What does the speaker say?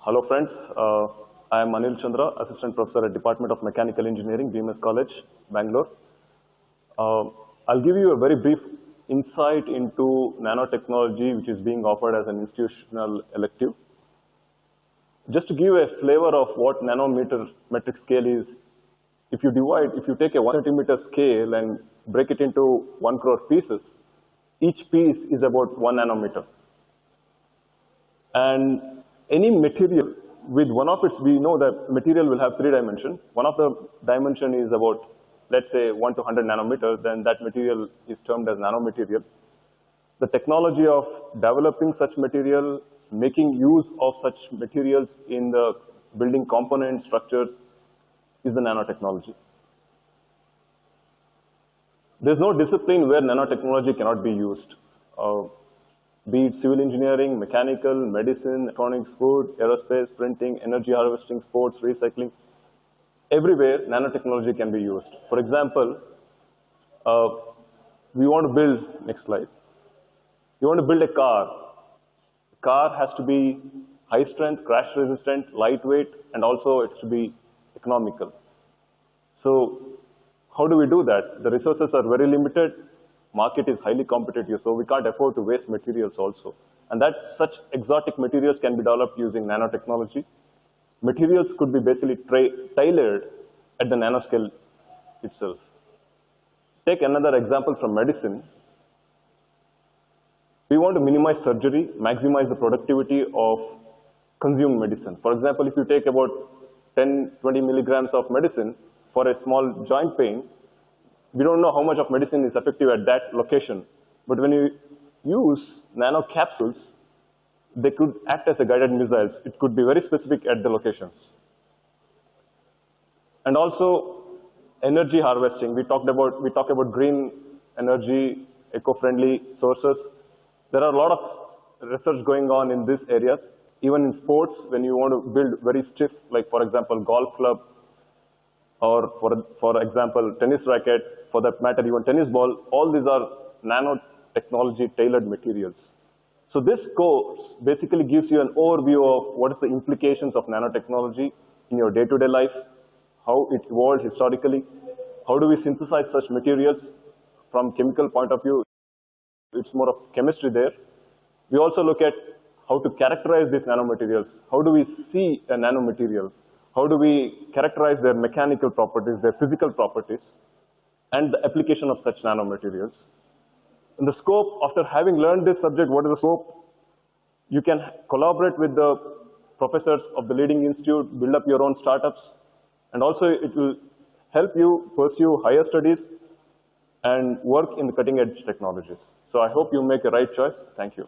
Hello friends, I am Anil Chandra, Assistant Professor at Department of Mechanical Engineering, BMS College, Bangalore. I'll give you a very brief insight into nanotechnology which is being offered as an institutional elective. Just to give a flavor of what nanometric scale is, if you take a 1 centimeter scale and break it into 1 crore pieces, each piece is about 1 nanometer. And any material with one of its, we know that material will have 3 dimensions. One of the dimension is about, let's say, 1 to 100 nanometers, then that material is termed as nanomaterial. The technology of developing such material, making use of such materials in the building component structures is the nanotechnology. There's no discipline where nanotechnology cannot be used. Be it civil engineering, mechanical, medicine, electronics, food, aerospace, printing, energy harvesting, sports, recycling. Everywhere, nanotechnology can be used. For example, we want to build, next slide. You want to build a car. The car has to be high strength, crash resistant, lightweight, and also it should be economical. So how do we do that? The resources are very limited. Market is highly competitive, so we can't afford to waste materials also. And that such exotic materials can be developed using nanotechnology. Materials could be basically tailored at the nanoscale itself. Take another example from medicine. We want to minimize surgery, maximize the productivity of consumed medicine. For example, if you take about 10, 20 milligrams of medicine for a small joint pain, we don't know how much of medicine is effective at that location. But when you use nano capsules, they could act as a guided missiles. It could be very specific at the locations. And also energy harvesting. We talk about green energy, eco-friendly sources. There are a lot of research going on in these areas. Even in sports, when you want to build very stiff, like for example, golf club, or for example, tennis racket, for that matter, even tennis ball, all these are nanotechnology tailored materials. So this course basically gives you an overview of what is the implications of nanotechnology in your day-to-day life, how it evolved historically, how do we synthesize such materials from chemical point of view. It's more of chemistry there. We also look at how to characterize these nanomaterials. How do we see a nanomaterial? How do we characterize their mechanical properties, their physical properties, and the application of such nanomaterials? In the scope, after having learned this subject, what is the scope? You can collaborate with the professors of the leading institute, build up your own startups, and also it will help you pursue higher studies and work in the cutting edge technologies. So I hope you make a right choice. Thank you.